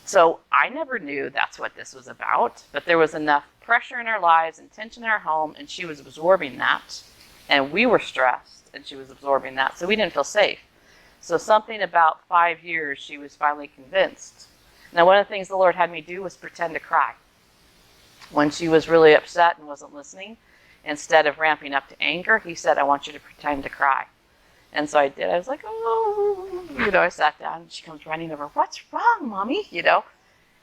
A: So I never knew that's what this was about, but there was enough pressure in our lives and tension in our home, and she was absorbing that. And we were stressed, and she was absorbing that, so we didn't feel safe. So something about 5 years, she was finally convinced. Now, one of the things the Lord had me do was pretend to cry. When she was really upset and wasn't listening, instead of ramping up to anger, he said, I want you to pretend to cry. And so I did. I was like, oh, I sat down, and she comes running over. What's wrong, Mommy?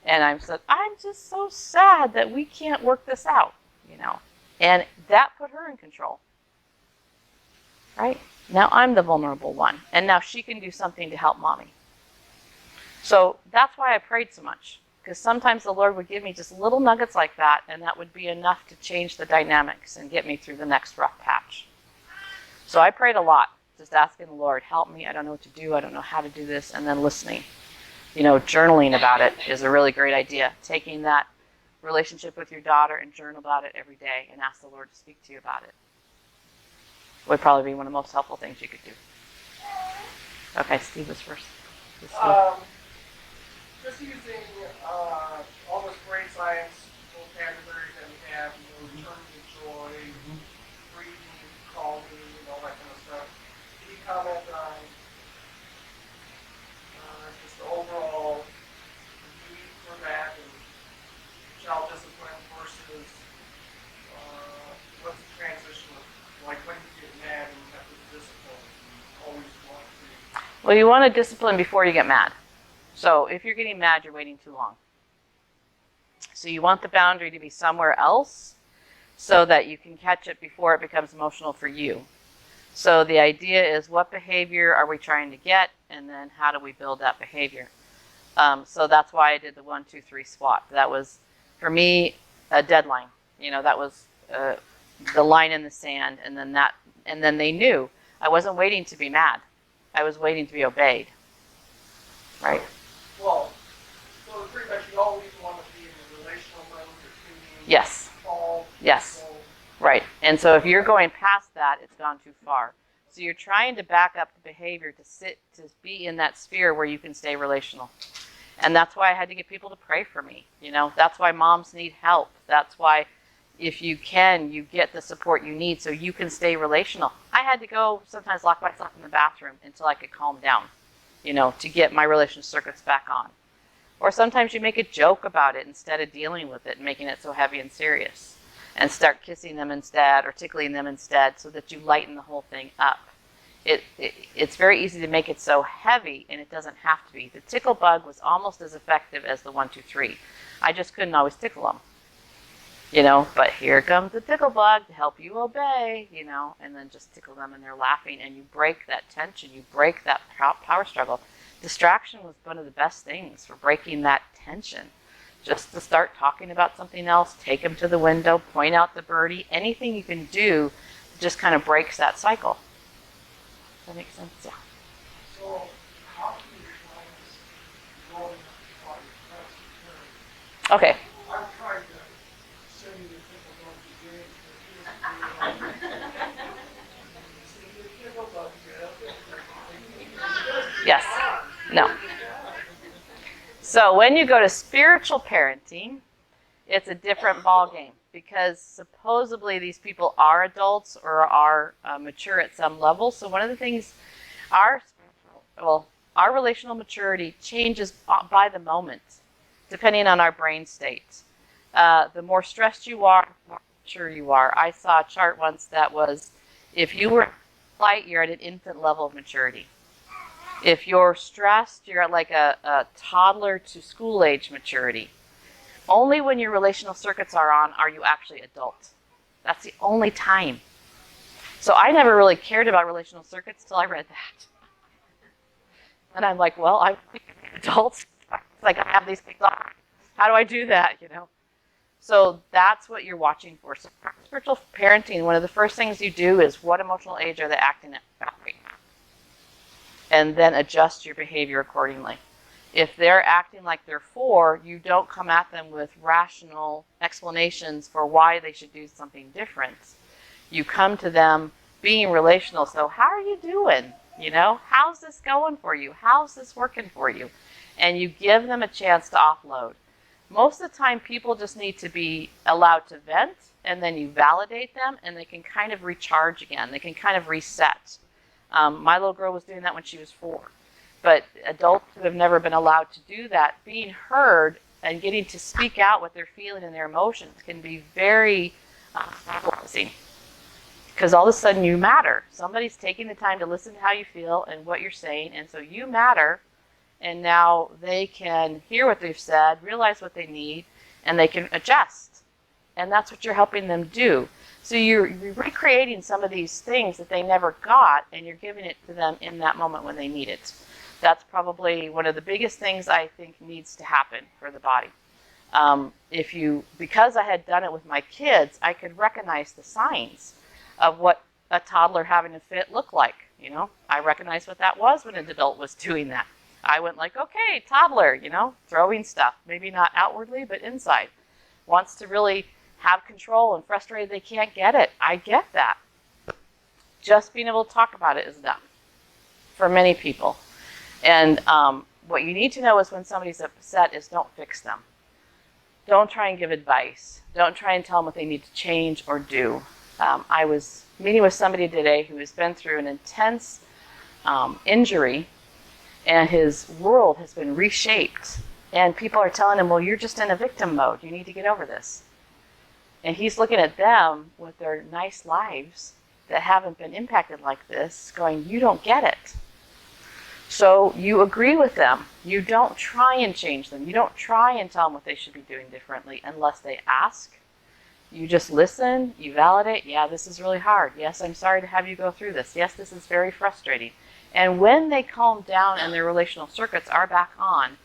A: And I said, I'm just so sad that we can't work this out, And that put her in control. Right? Now I'm the vulnerable one. And now she can do something to help Mommy. So that's why I prayed so much. because sometimes the Lord would give me just little nuggets like that, and that would be enough to change the dynamics and get me through the next rough patch. So I prayed a lot, just asking the Lord, help me. I don't know what to do. I don't know how to do this. And then listening. Journaling about it is a really great idea. Taking that relationship with your daughter and journal about it every day and ask the Lord to speak to you about it would probably be one of the most helpful things you could do. Okay, Steve was first.
B: Just using all this brain science vocabulary that we have, returning to joy, breathing, calming, and all that kind of stuff. Can you comment on just the overall need for that and child discipline versus what's the transition of, like, when you get mad and you have to discipline, you always want to.
A: Well, you want to discipline before you get mad. So if you're getting mad, you're waiting too long. So you want the boundary to be somewhere else so that you can catch it before it becomes emotional for you. So the idea is, what behavior are we trying to get, and then how do we build that behavior? So that's why I did the 1, 2, 3 SWAT. That was, for me, a deadline. That was the line in the sand, and then they knew I wasn't waiting to be mad. I was waiting to be obeyed. Right?
B: Well, so pretty much you always want to be in a relational mode.
A: Yes. Yes. Right. And so if you're going past that, it's gone too far. So you're trying to back up the behavior to be in that sphere where you can stay relational. And that's why I had to get people to pray for me. That's why moms need help. That's why, if you can, you get the support you need so you can stay relational. I had to go sometimes lock myself in the bathroom until I could calm down, to get my relational circuits back on. Or sometimes you make a joke about it instead of dealing with it and making it so heavy and serious. And start kissing them instead or tickling them instead so that you lighten the whole thing up. It's very easy to make it so heavy, and it doesn't have to be. The tickle bug was almost as effective as the 1, 2, 3. I just couldn't always tickle them. But here comes the tickle bug to help you obey, and then just tickle them and they're laughing, and you break that tension, you break that power struggle. Distraction was one of the best things for breaking that tension. Just to start talking about something else, take them to the window, point out the birdie, anything you can do just kind of breaks that cycle. Does that make sense? Yeah.
B: So, how can you try this growing up body?
A: Okay.
B: I'm trying to send you the tickle bug today.
A: Yes. No. So when you go to spiritual parenting, it's a different ballgame, because supposedly these people are adults or are mature at some level. So one of the things, our relational maturity changes by the moment, depending on our brain state. The more stressed you are, the more mature you are. I saw a chart once that was, if you were light, you're at an infant level of maturity. If you're stressed, you're at like a toddler to school age maturity. Only when your relational circuits are on are you actually adult. That's the only time. So I never really cared about relational circuits till I read that. And I'm like, well, I'm adults. It's like I have these things on. How do I do that, So that's what you're watching for. So spiritual parenting, one of the first things you do is, what emotional age are they acting at right now? And then adjust your behavior accordingly. If they're acting like they're 4, you don't come at them with rational explanations for why they should do something different. You come to them being relational. So how are you doing? How's this going for you? How's this working for you? And you give them a chance to offload. Most of the time, people just need to be allowed to vent, and then you validate them, and they can kind of recharge again. They can kind of reset. My little girl was doing that when she was 4. But adults who have never been allowed to do that, being heard and getting to speak out what they're feeling and their emotions can be very stabilizing. Because all of a sudden you matter. Somebody's taking the time to listen to how you feel and what you're saying, and so you matter. And now they can hear what they've said, realize what they need, and they can adjust. And that's what you're helping them do. So you're recreating some of these things that they never got, and you're giving it to them in that moment when they need it. That's probably one of the biggest things I think needs to happen for the body. Because I had done it with my kids, I could recognize the signs of what a toddler having a fit looked like. I recognized what that was when an adult was doing that. I went like, okay, toddler, throwing stuff, maybe not outwardly, but inside. Wants to really have control and frustrated they can't get it. I get that. Just being able to talk about it is enough for many people. And what you need to know is when somebody's upset is don't fix them. Don't try and give advice. Don't try and tell them what they need to change or do. I was meeting with somebody today who has been through an intense injury, and his world has been reshaped. And people are telling him, well, you're just in a victim mode. You need to get over this. And he's looking at them with their nice lives that haven't been impacted like this, going, you don't get it. So you agree with them. You don't try and change them. You don't try and tell them what they should be doing differently unless they ask. You just listen, you validate, yeah, this is really hard. Yes, I'm sorry to have you go through this. Yes, this is very frustrating. And when they calm down and their relational circuits are back on,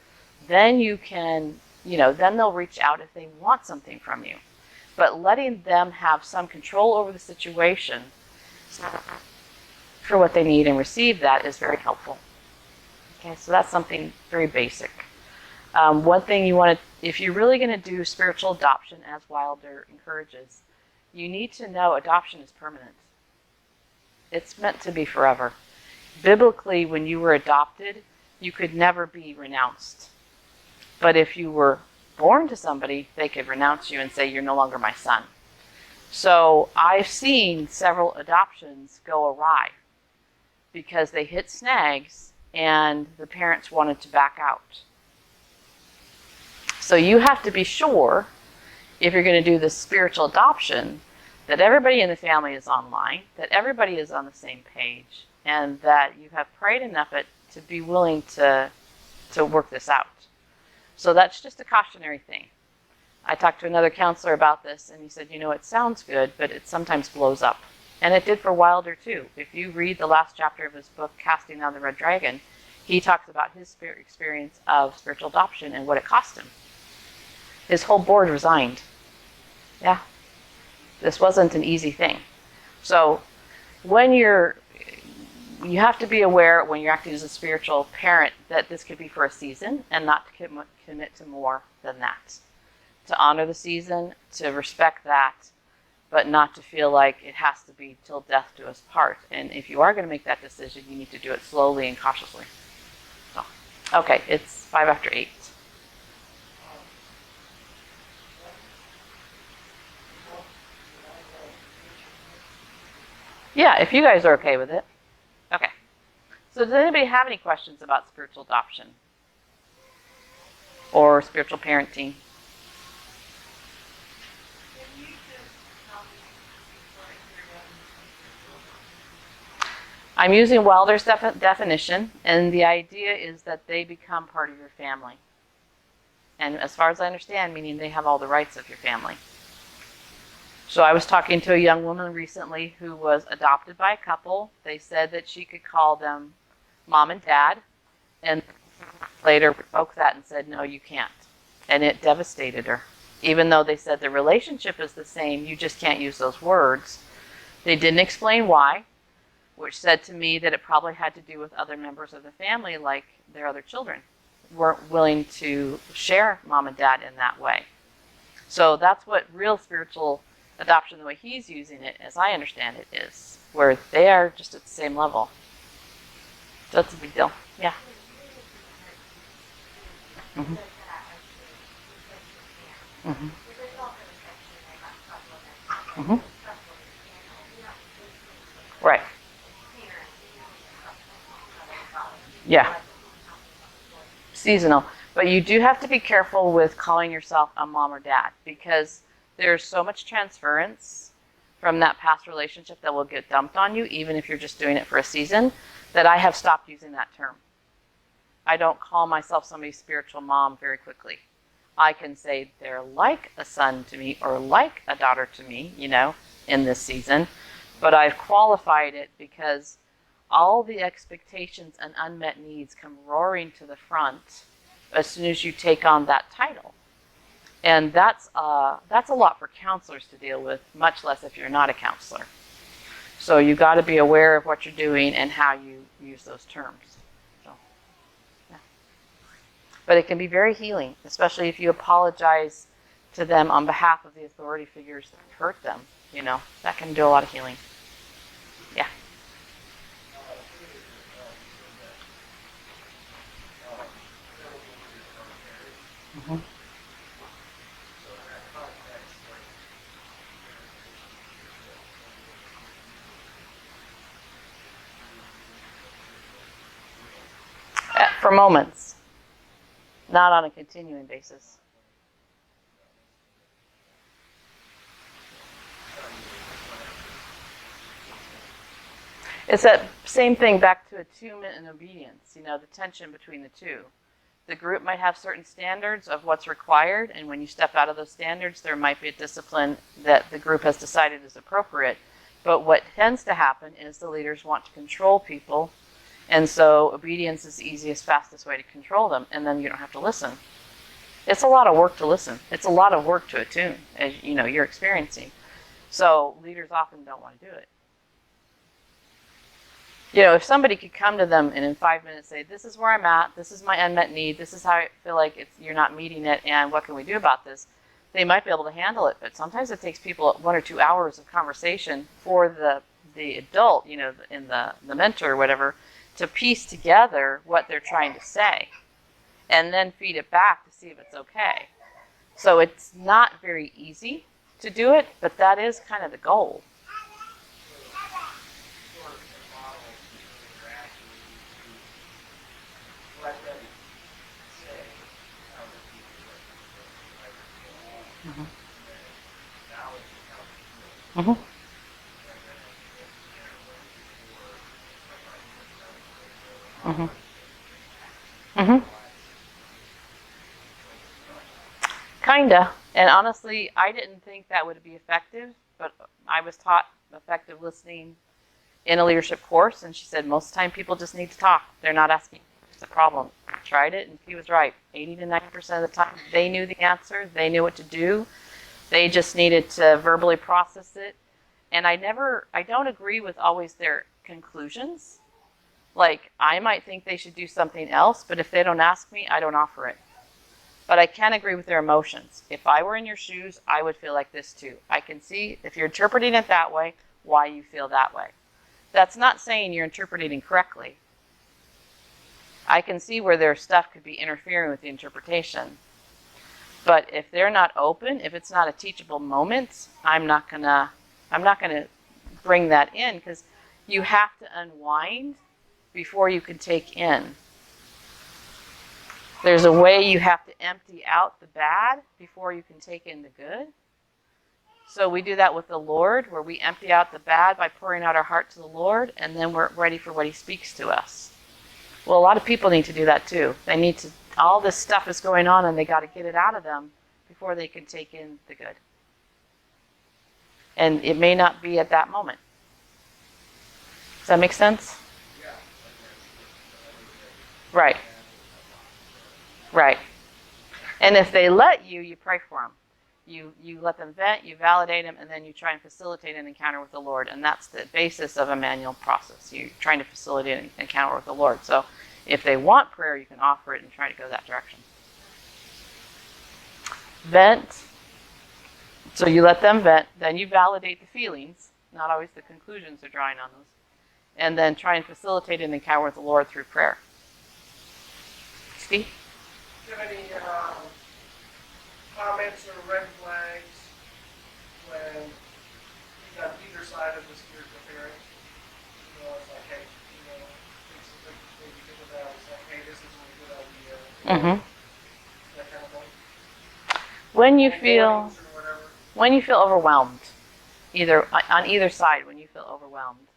A: then you can, then they'll reach out if they want something from you. But letting them have some control over the situation for what they need and receive that is very helpful. Okay, so that's something very basic. One thing you want to, if you're really going to do spiritual adoption, as Wilder encourages, you need to know adoption is permanent. It's meant to be forever. Biblically, when you were adopted, you could never be renounced. But if you were born to somebody, they could renounce you and say, you're no longer my son. So I've seen several adoptions go awry because they hit snags and the parents wanted to back out. So you have to be sure, if you're going to do this spiritual adoption, that everybody in the family is online, that everybody is on the same page, and that you have prayed enough to be willing to work this out. So that's just a cautionary thing. I talked to another counselor about this, and he said, it sounds good, but it sometimes blows up. And it did for Wilder, too. If you read the last chapter of his book, Casting Down the Red Dragon, he talks about his experience of spiritual adoption and what it cost him. His whole board resigned. Yeah. This wasn't an easy thing. So when you have to be aware when you're acting as a spiritual parent that this could be for a season and not to commit to more than that. To honor the season, to respect that, but not to feel like it has to be till death do us part. And if you are going to make that decision, you need to do it slowly and cautiously. So, okay, it's 5 after 8. Yeah, if you guys are okay with it. Okay. So does anybody have any questions about spiritual adoption? Or spiritual parenting? I'm using Wilder's definition, and the idea is that they become part of your family. And as far as I understand, meaning they have all the rights of your family. So I was talking to a young woman recently who was adopted by a couple. They said that she could call them mom and dad, and later revoked that and said, no, you can't. And it devastated her. Even though they said the relationship is the same, you just can't use those words. They didn't explain why, which said to me that it probably had to do with other members of the family, like their other children, weren't willing to share mom and dad in that way. So that's what real spiritual adoption, the way he's using it, as I understand it, is where they are just at the same level. So that's a big deal. Yeah. Mm-hmm. Mm-hmm. Mm-hmm. Right. Yeah. Seasonal. But you do have to be careful with calling yourself a mom or dad, because there's so much transference from that past relationship that will get dumped on you, even if you're just doing it for a season, that I have stopped using that term. I don't call myself somebody's spiritual mom very quickly. I can say they're like a son to me or like a daughter to me, in this season. But I've qualified it because all the expectations and unmet needs come roaring to the front as soon as you take on that title. And that's a lot for counselors to deal with, much less if you're not a counselor. So you got to be aware of what you're doing and how you use those terms. So, yeah. But it can be very healing, especially if you apologize to them on behalf of the authority figures that hurt them. You know, that can do a lot of healing. Yeah. Mm-hmm. For moments, not on a continuing basis. It's that same thing back to attunement and obedience, you know, the tension between the two. The group might have certain standards of what's required, and when you step out of those standards, there might be a discipline that the group has decided is appropriate. But what tends to happen is the leaders want to control people, and so obedience is the easiest, fastest way to control them, and then you don't have to listen. It's a lot of work to listen. It's a lot of work to attune, as you know, you're experiencing. So leaders often don't want to do it. You know, if somebody could come to them and in 5 minutes say, this is where I'm at, this is my unmet need, this is how I feel like you're not meeting it, and what can we do about this? They might be able to handle it, but sometimes it takes people 1 or 2 hours of conversation for the adult, you know, in the mentor or whatever, to piece together what they're trying to say and then feed it back to see if it's okay. So it's not very easy to do it, but that is kind of the goal. Mm-hmm. Mm-hmm. Mm-hmm. Mm-hmm. Kinda. And honestly, I didn't think that would be effective, but I was taught effective listening in a leadership course, and she said most of the time people just need to talk. They're not asking. It's a problem. I tried it, and she was right. 80 to 90% of the time, they knew the answer. They knew what to do. They just needed to verbally process it. And I don't agree with always their conclusions. Like, I might think they should do something else, but if they don't ask me, I don't offer it. But I can agree with their emotions. If I were in your shoes, I would feel like this too. I can see, if you're interpreting it that way, why you feel that way. That's not saying you're interpreting incorrectly. I can see where their stuff could be interfering with the interpretation. But if they're not open, if it's not a teachable moment, I'm not gonna bring that in, because you have to unwind before you can take in. There's a way you have to empty out the bad before you can take in the good. So we do that with the Lord, where we empty out the bad by pouring out our heart to the Lord, and then we're ready for what He speaks to us. Well, a lot of people need to do that too. They need to, all this stuff is going on, and they got to get it out of them before they can take in the good. And it may not be at that moment. Does that make sense? Right. Right. And if they let you, you pray for them. You let them vent, you validate them, and then you try and facilitate an encounter with the Lord. And that's the basis of a manual process. You're trying to facilitate an encounter with the Lord. So if they want prayer, you can offer it and try to go that direction. Vent. So you let them vent. Then you validate the feelings, not always the conclusions they're drawing on those. And then try and facilitate an encounter with the Lord through prayer. Steve?
B: Do you have any comments or red flags when you got either side of the spiritual parent? You know, it's like, hey, you know, things that maybe think about, it's like, hey, this isn't a good idea.
A: Mm-hmm.
B: That kind of thing.
A: When you feel overwhelmed, either on either side, when you feel overwhelmed,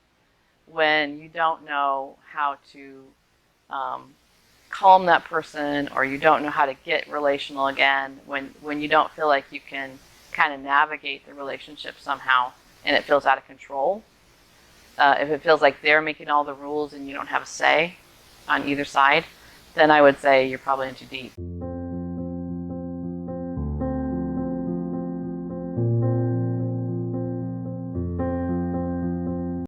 A: when you don't know how to calm that person, or you don't know how to get relational again, when you don't feel like you can kind of navigate the relationship somehow and it feels out of control, if it feels like they're making all the rules and you don't have a say on either side, then I would say you're probably in too deep.